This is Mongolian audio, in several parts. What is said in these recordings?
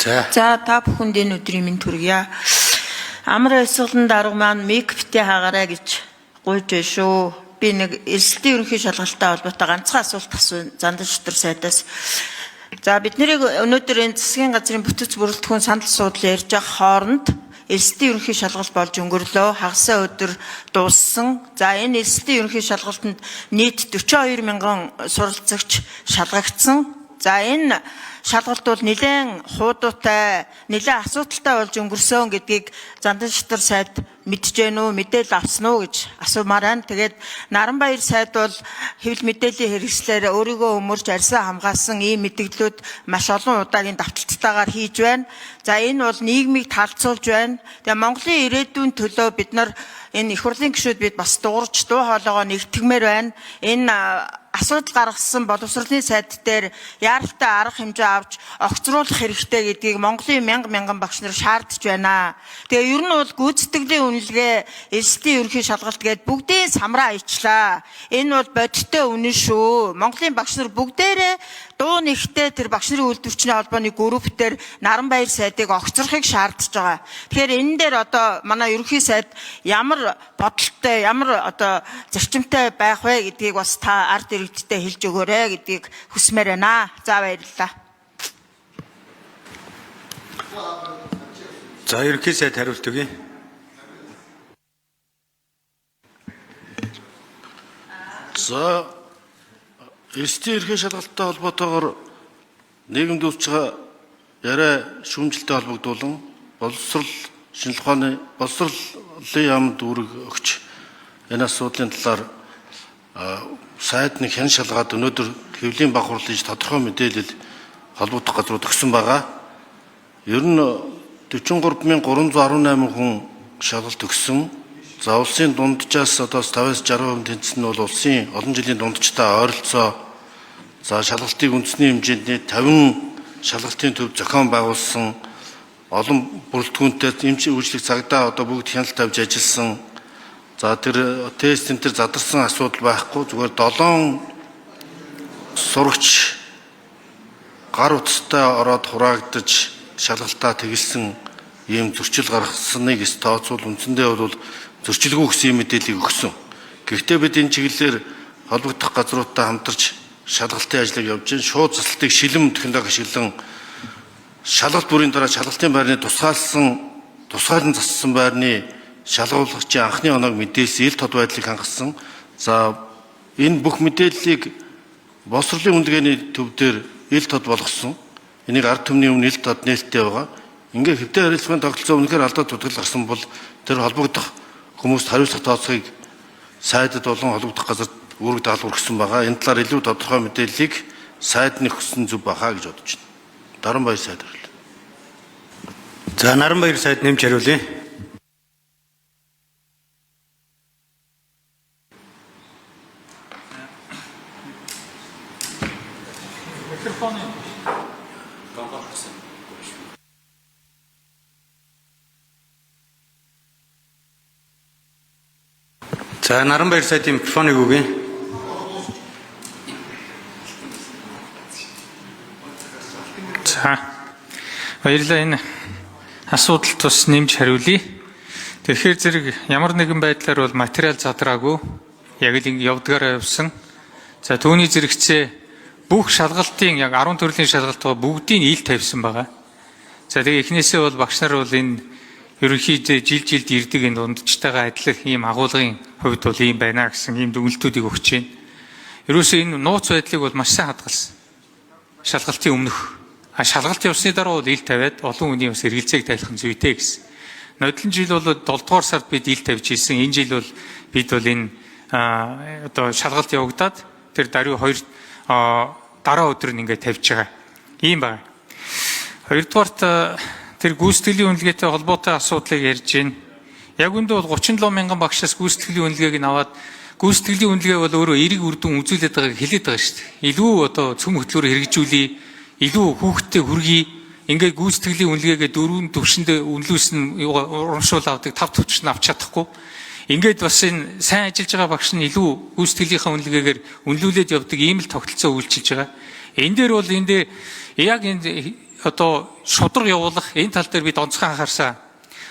За та бүхэнд энэ өдрийн минь төргийа. Амар эсгэлэн дарга маань мик битээ хаагаарай гэж гуйж байна шүү. Би нэг элсэлтийн ерөнхий шалгалттай холбоотой ганцхан асуулт асууя Зандан шүтэр сайдаас. За бид нарыг өнөөдөр энэ засгийн газрын бүтэц бүрэлдэхүүн санал суудлын ярьж байгаа хооронд элсэлтийн ерөнхий шалгалт болж өнгөрлөө. Хагасаа өдөр дууссан. За энэ элсэлтийн ерөнхий шалгалтанд нийт 42 мянган суралцагч шалгагдсан. За энэ шалгалт бол нэлээд хуудуутай, нэлээд асуудалтай болж өнгөрсөн гэдгийг Зандан шүтэр сайд мэдж гэнэ үү, мэдээлэл авсан уу гэж асуумаар байна. Тэгээд Наранбаяр сайд бол хэвлэл мэдээллийн хэрэгслээр өөрийгөө өмөрч арьсаа хамгаалсан ийм мэдээллүүд маш олон удаагийн давталтайгаар хийж байна. За энэ бол нийгмийг талцуулж байна. Тэгээд Монголын ирээдүйн төлөө бид нар энэ их хурлын гишүүд бид бас дуурж дуу хоолойгоо нэгтгэмээр байна. Энэ асуудал гаргасан боловсролын сайд дээр яаралтай арга хэмжээ авч огцруулах хэрэгтэй гэдгийг Монголын мянган багш нар шаардж байна. Тэгээ ер нь бол гүйцэтгэлийн үнэлгээ, элсэлтийн ерөнхий шалгалт гээд бүгдээ самраа ичлаа. Энэ бол бодиттой үнэн шүү. Монголын багш нар бүгдээрээ дуу нэгтэй тэр багш нарын үйлдвэрчний холбооны группээр Наранбаяр сайдыг огцрохыг шаардж байгаа. Тэгэхээр энэ дээр одоо манай ерөнхий сайд ямар бодолтой, ямар одоо зарчимтай байх вэ гэдгийг бас та ард иргэдтэй хэлж өгөөрэй гэдгийг хүсмээр байна. За баярлалаа. За ерөнхий сайд хариулт өгье. За элсэлтийн ерөнхий шалгалттай холбоотойгоор нийгэмд үүсэж байгаа яриа шүүмжлэлтэй холбогдуулан боловсрол шинжилгээ ухааны боловсролын яамд үүрэг өгч энэ асуудлын талаар сайд нэг хэн шалгаад өнөөдөр хэвлэлийн баг хурлын тодорхой мэдээлэл холбогдох газрууд өгсөн байгаа. Ер нь 43318 хүн шалгалт өгсөн. За улсын дунджаас одоо 50-60% тэнцсэн нь бол улсын олон жилийн дунджтай ойролцоо за шалгалтыг үндэсний хэмжээний 50 шалгалтын төв зохион байгуулсан олон бүрэлдэхүүнтэй эмч үйлчлэх цагдаа одоо бүгд хяналт тавьж ажилласан. За тэр тест энэ төр задарсан асуудал байхгүй зүгээр 7 сурагч гар утастай ороод хураагдаж шалгалтаа тэгэлсэн ийм зөрчил гаргасныг тооцвол үндсэндээ бол зөрчилгүй гэсэн мэдээллийг өгсөн. Гэхдээ бид энэ чиглэлээр холбогдох газруудтай хамтарч шалгалтын ажлыг явж байна. Шууд заслалтыг шилэн технологи ашиглан шалгалт бүрийн дараа шалгалтын байрны тусгаалan зассан байрны шалгуулагчийн анхны оног мэдээсэн ил тод байдлыг хангасан. За энэ бүх мэдээллийг боловсролын үнэлгээний төв дээр ил тод болгосон. Энийг ард түмний өмнө ил тод нээлттэй байгаа. Ингээ хэвтэ харилцааны тогтолцоо үнэхээр алдаа тутгал гарсан бол тэр холбогдох хүмүүст хариуцлах тооцоог сайдад болон холбогдох газар үүрэг даалгавар өгсөн байгаа. Энэ талаар илүү тодорхой мэдээллийг сайд нь өгсөн зүг бахаа гэж бодож байна. Наранбаяр сайд хариулна. За Наранбаяр сайд нэмж хариулъя. За Наранбаяр сайдын микрофоныг өгье. За баярлалаа, энэ асуудалд бас нэмж хариулъя. Тэгэхээр зэрэг ямар нэгэн байдлаар бол материал задраагүй яг л явдгаараа явсан. За түүний зэрэгцээ бүх шалгалтын яг 10 төрлийн шалгалт бүгдийг ил тавьсан байгаа. За тэгээ эхнээсээ бол багш нар бол энэ ерөнхийдөө жилд ирдэг энэ дундчтайгаа адилах ийм агуулгын хувьд бол ийм байна гэсэн ийм дүгнэлтүүдийг өгч байна. Ерөөсөө энэ нууц байдлыг бол маш сайн хадгалсан. Шалгалтын өмнөх. Шалгалт явсны дараа бол ил тавиад олон хүний бас эргэлзээг тайлах нь зүйтэй гэсэн. Нодлон жил бол 7 дугаар сард бид ил тавьж ирсэн. Энэ жил бол бид бол энэ одоо шалгалт явагдаад тэр даруй 2 дараа өдөр нь ингээд тавьж байгаа. Ийм байна. Хоёрдугаарт тэр гүйцэтгэлийн үнэлгээтэй холбоотой асуудлыг ярьж байна. Яг үндэ бол 37 мянган багшаас гүйцэтгэлийн үнэлгээг нь аваад гүйцэтгэлийн үнэлгээ бол өөрөө эерэг үр дүн үзүүлээд байгааг хэлээд байгаа шүү дээ. Илүү одоо цөм хөтлөөр хэрэгжүүлээ, илүү хүүхдтэй хүргэе. Ингээд гүйцэтгэлийн үнэлгээгээ 4 төвшөнд үнэлүүлсэн урамшуул авдаг 5 төвшөнд авч чадахгүй. Ингээд бас энэ сайн ажиллаж байгаа багш нь илүү гүйцэтгэлийнхаа үнэлгээгээр үнэлүүлээд явдаг ийм л тогтолцоо үйлчилж байгаа. Энэ дээр бол яг энэ одоо шудраг явуулах энэ тал дээр бид онцгой анхаарсан.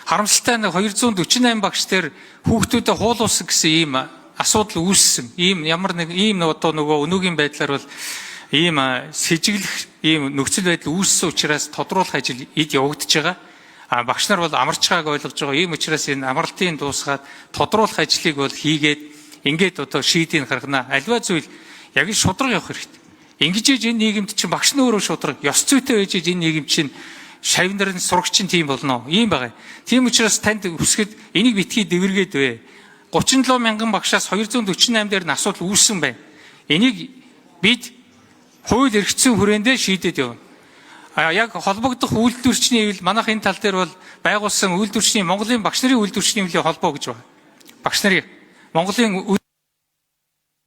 Харамсалтай нь 248 багш дээр хүүхдүүдэд хуулуулсан гэсэн ийм асуудал үүссэн. Ийм ямар нэг ийм одоо нөгөө өнөөгийн байдлаар бол ийм сэжиглэх ийм нөхцөл байдал үүссэн учраас тодруулах ажил эд явагдаж байгаа. Багш нар бол амарч байгааг ойлгож байгаа. Ийм учраас энэ амралтын дуусгаад тодруулах ажлыг бол хийгээд ингээд одоо шийдийг гаргана. Аливаа зүйл яг л шудраг явах хэрэгтэй. Ингэж ээж энэ нийгэмд чинь багш нь өөрөө шудраг, ёс зүйтэй байж энэ нийгэм чинь шавь нарын сурагч нь тийм болно. Ийм байгаа. Тийм учраас танд үсгэд энийг битгий дэвэргээд бай. 37 мянган багшаас 248 дээр нь асуудал үүссэн байна. Энийг бид хууль эрх зүйн хүрээндээ шийдээд явна. Яг холбогдох үйлдвэрчний хэвэл манайх энэ тал дээр бол байгуулсан үйлдвэрчний Монголын багш нарын үйлдвэрчний хэвлийн холбоо гэж байна. Багш нарын Монголын